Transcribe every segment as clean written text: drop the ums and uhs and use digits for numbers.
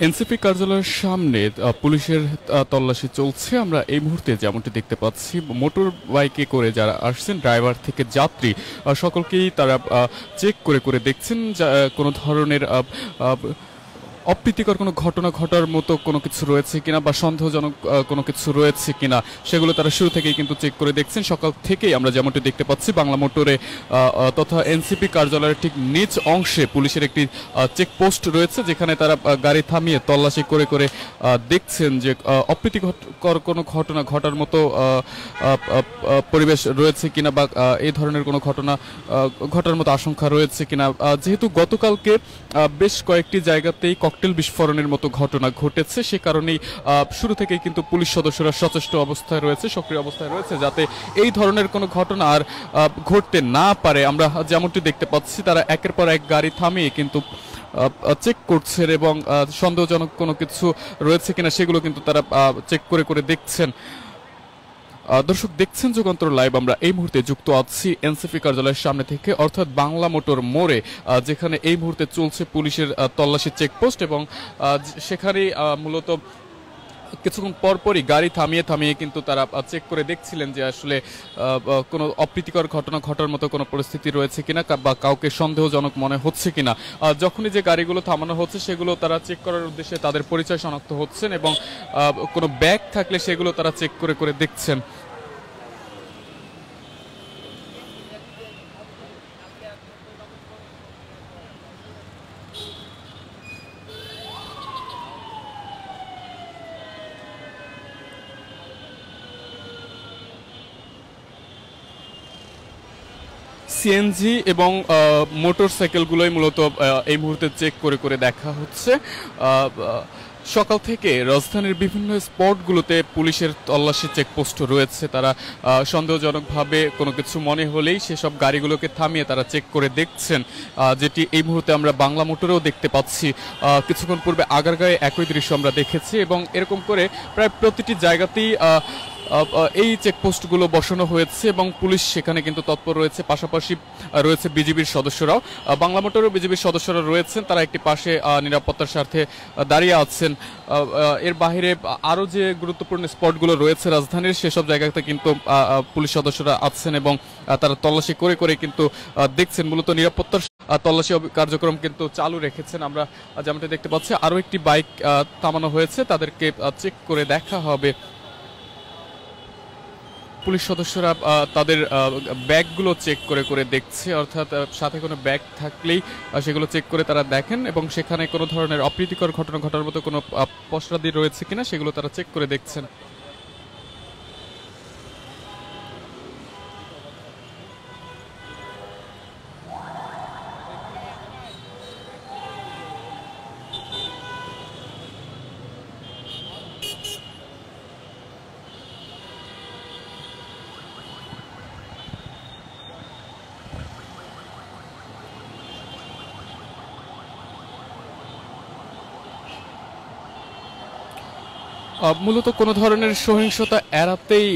NCP কার্যালয়ের সামনে পুলিশের তল্লাশি চলছে। আমরা এই মুহূর্তে যেমনটি দেখতে পাচ্ছি, মোটর বাইকে করে যারা আসছেন, ড্রাইভার থেকে যাত্রী, সকলকেই তারা চেক করে করে দেখছেন কোনো ধরনের অপ্রীতিকর কোনো ঘটনা ঘটার মতো কোনো কিছু রয়েছে কিনা বা সন্দেহজনক কোনো কিছু রয়েছে কিনা সেগুলো তারা শুরু থেকেই কিন্তু চেক করে দেখছেন। সকাল থেকেই আমরা যেমনটি দেখতে পাচ্ছি, বাংলা মোটরে তথা এনসিপি কার্যালয়ের ঠিক নিচ অংশে পুলিশের একটি চেকপোস্ট রয়েছে, যেখানে তারা গাড়ি থামিয়ে তল্লাশি করে করে দেখছেন যে অপ্রীতিকর কোনো ঘটনা ঘটার মতো পরিবেশ রয়েছে কিনা বা এই ধরনের কোনো ঘটনা ঘটার মতো আশঙ্কা রয়েছে কিনা। যেহেতু গতকালকে বেশ কয়েকটি জায়গাতেই ককটেল বিস্ফোরণের মতো ঘটনা ঘটেছে, সে কারণেই শুরু থেকেই কিন্তু পুলিশ সদস্যরা সচেষ্ট অবস্থায় রয়েছে, সক্রিয় অবস্থায় রয়েছে, যাতে এই ধরনের কোনো ঘটনা আর ঘটতে না পারে। আমরা যেমনটি দেখতে পাচ্ছি, তারা একের পর এক গাড়ি থামিয়ে কিন্তু চেক করছেন এবং সন্দেহজনক কোনো কিছু রয়েছে কিনা সেগুলো কিন্তু তারা চেক করে করে দেখছেন। দর্শক দেখছেন যুগান্তর লাইভ। আমরা এই মুহূর্তে যুক্ত আছি এনসিপি কার্যালয়ের সামনে থেকে, অর্থাৎ বাংলা মোটর মোড়ে, যেখানে এই মুহূর্তে চলছে পুলিশের তল্লাশি চেকপোস্ট এবং সেখানেই মূলত কিছুক্ষণ পরপরই গাড়ি থামিয়ে থামিয়ে কিন্তু তারা চেক করে দেখছিলেন যে আসলে কোনো অপ্রীতিকর ঘটনা ঘটার মতো কোনো পরিস্থিতি রয়েছে কিনা বা কাউকে সন্দেহজনক মনে হচ্ছে কিনা। যখনই যে গাড়িগুলো থামানো হচ্ছে সেগুলো তারা চেক করার উদ্দেশ্যে তাদের পরিচয় শনাক্ত হচ্ছেন এবং কোনো ব্যাগ থাকলে সেগুলো তারা চেক করে করে দেখছেন। সিএনজি এবং মোটরসাইকেলগুলোই মূলত এই মুহূর্তে চেক করে করে দেখা হচ্ছে। সকাল থেকে রাজধানীর বিভিন্ন স্পটগুলোতে পুলিশের তল্লাশি চেকপোস্ট রয়েছে। তারা সন্দেহজনকভাবে কোনো কিছু মনে হলেই সেসব গাড়িগুলোকে থামিয়ে তারা চেক করে দেখছেন, যেটি এই মুহূর্তে আমরা বাংলা মোটরেও দেখতে পাচ্ছি। কিছুক্ষণ পূর্বে আগারগাঁয়ে একই দৃশ্য আমরা দেখেছি এবং এরকম করে প্রায় প্রতিটি জায়গাতেই এই চেকপোস্টগুলো বসানো হয়েছে এবং পুলিশ সেখানে কিন্তু তৎপর রয়েছে। পাশাপাশি রয়েছে বিজিবির সদস্যরাও, বাংলা মোটরেও বিজিবির সদস্যরা রয়েছেন, তারা একটি পাশে নিরাপত্তার স্বার্থে দাঁড়িয়ে আছেন। এর বাইরে আরও যে গুরুত্বপূর্ণ স্পটগুলো রয়েছে রাজধানীর, সেসব জায়গাতে কিন্তু পুলিশ সদস্যরা আছেন এবং তারা তল্লাশি করে করে কিন্তু দেখছেন। মূলত নিরাপত্তার তল্লাশি কার্যক্রম কিন্তু চালু রেখেছেন। আমরা যেমনটা দেখতে পাচ্ছি, আরও একটি বাইক থামানো হয়েছে, তাদেরকে চেক করে দেখা হবে। পুলিশ সদস্যরা তাদের ব্যাগগুলো চেক করে করে দেখছে, অর্থাৎ সাথে কোনো ব্যাগ থাকলেই সেগুলো চেক করে তারা দেখেন এবং সেখানে কোনো ধরনের অপ্রীতিকর ঘটনা ঘটার মতো কোনো পসরাদি রয়েছে কিনা সেগুলো তারা চেক করে দেখছেন। মূলত কোনো ধরনের সহিংসতা এড়াতেই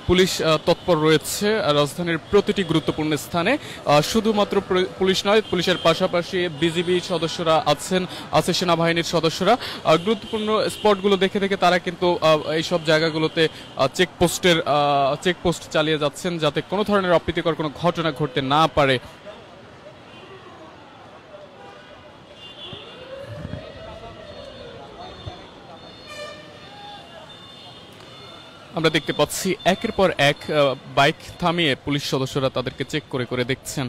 পুলিশ তৎপর রয়েছে রাজধানীর প্রতিটি গুরুত্বপূর্ণ স্থানে। শুধুমাত্র পুলিশ নয়, পুলিশের পাশাপাশি বিজিবি সদস্যরা আছেন, আছে সেনাবাহিনীর সদস্যরা। গুরুত্বপূর্ণ স্পটগুলো দেখে দেখে তারা কিন্তু এইসব জায়গাগুলোতে চেকপোস্ট চালিয়ে যাচ্ছেন, যাতে কোনো ধরনের অপ্রীতিকর কোনো ঘটনা ঘটতে না পারে। আমরা দেখতে পাচ্ছি একের পর এক বাইক থামিয়ে পুলিশ সদস্যরা তাদেরকে চেক করে করে দেখছেন।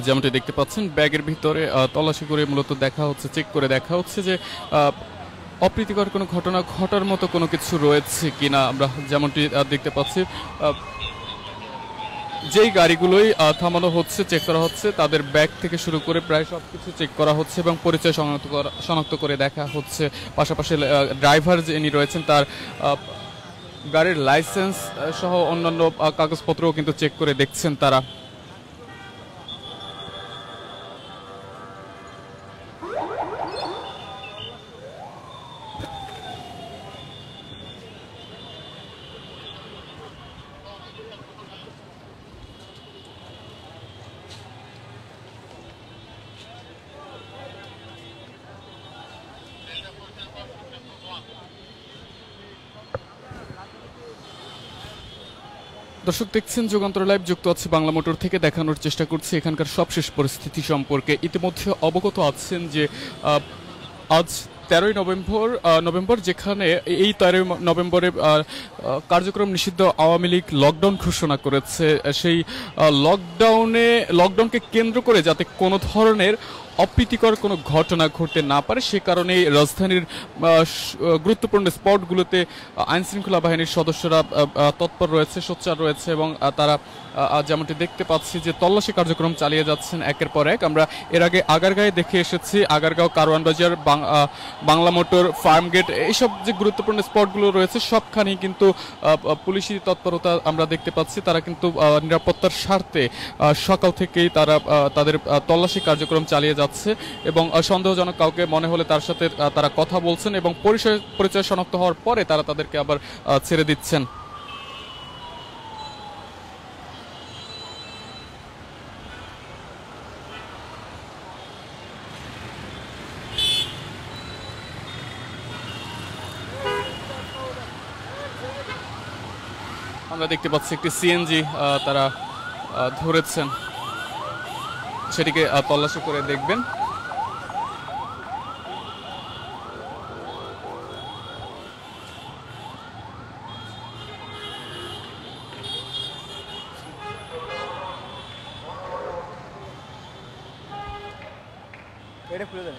যেমনটি দেখতে পাচ্ছেন, ব্যাগের ভিতরে তল্লাশি করে মূলত দেখা হচ্ছে, চেক করে দেখা হচ্ছে যে অপ্রীতিকর কোনো ঘটনা ঘটার মতো কোনো কিছু রয়েছে কিনা। আমরা যেমনটি দেখতে পাচ্ছি, যেই গাড়িগুলোই থামানো হচ্ছে, চেক করা হচ্ছে, তাদের ব্যাগ থেকে শুরু করে প্রায় সবকিছু চেক করা হচ্ছে এবং পরিচয় শনাক্ত করে দেখা হচ্ছে। পাশাপাশি ড্রাইভার যিনি রয়েছেন তার গাড়ির লাইসেন্স সহ অন্যান্য কাগজপত্রও কিন্তু চেক করে দেখছেন তারা। দর্শক দেখছেন যুগান্তর লাইভ, যুক্ত আছে বাংলা মোটর থেকে, দেখানোর চেষ্টা করছি এখানকার সবশেষ পরিস্থিতি সম্পর্কে। ইতিমধ্যে অবগত আছেন যে আজ 13ই নভেম্বর, যেখানে এই 13ই নভেম্বরে কার্যক্রম নিষিদ্ধ আওয়ামী লীগ লকডাউন ঘোষণা করেছে। সেই লকডাউনকে কেন্দ্র করে যাতে কোনো ধরনের অপ্রীতিকর কোনো ঘটনা ঘটতে না পারে, সে কারণেই রাজধানীর গুরুত্বপূর্ণ স্পটগুলোতে আইনশৃঙ্খলা বাহিনীর সদস্যরা তৎপর রয়েছে, সোচ্চার রয়েছে এবং তারা যেমনটি দেখতে পাচ্ছি যে তল্লাশি কার্যক্রম চালিয়ে যাচ্ছেন একের পর এক। আমরা এর আগে আগারগাঁয়ে দেখে এসেছি, আগারগাঁও, কারওয়ান বাজার, বাংলা মোটর, ফার্মগেট, এইসব যে গুরুত্বপূর্ণ স্পটগুলো রয়েছে সবখানেই কিন্তু পুলিশি তৎপরতা আমরা দেখতে পাচ্ছি। তারা কিন্তু নিরাপত্তার স্বার্থে সকাল থেকেই তারা তাদের তল্লাশি কার্যক্রম চালিয়ে যাচ্ছে এবং সন্দেহজনক কাউকে মনে হলে তার সাথে তারা কথা বলছেন এবং পরিচয় শনাক্ত হওয়ার পরে তারা তাদেরকে আবার ছেড়ে দিচ্ছেন। আমরা দেখতে পাচ্ছি একটি সিএনজি তারা ধরেছেন, সেটিকে তল্লাশি করে দেখবেন। এটা খুলে দেন।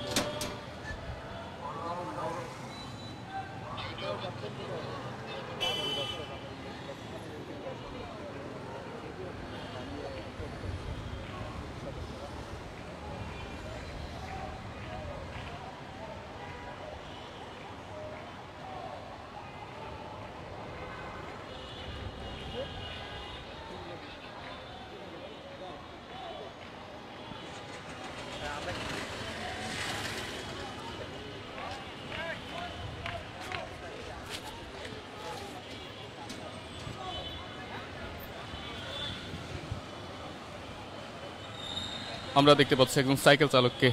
আমরা দেখতে পাচ্ছি একজন সাইকেল চালককে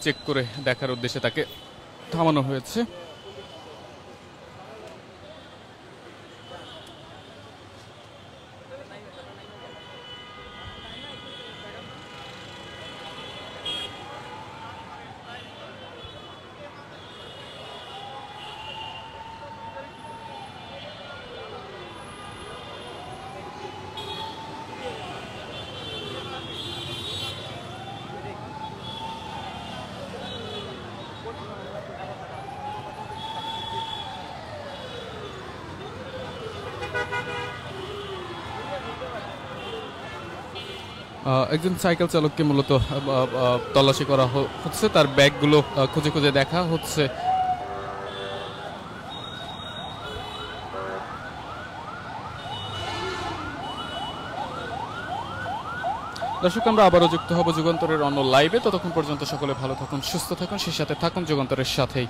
চেক করে দেখার উদ্দেশ্যে তাকে থামানো হয়েছে। একজন সাইকেল চালককে মূলত তল্লাশি করা হচ্ছে, তার ব্যাগগুলো খুঁজে খুঁজে দেখা হচ্ছে। দর্শক, আমরা আবারও যুক্ত হব যুগান্তরের অন্য লাইভে। ততক্ষণ পর্যন্ত সকলে ভালো থাকুন, সুস্থ থাকুন, সেই সাথে থাকুন যুগান্তরের সাথেই।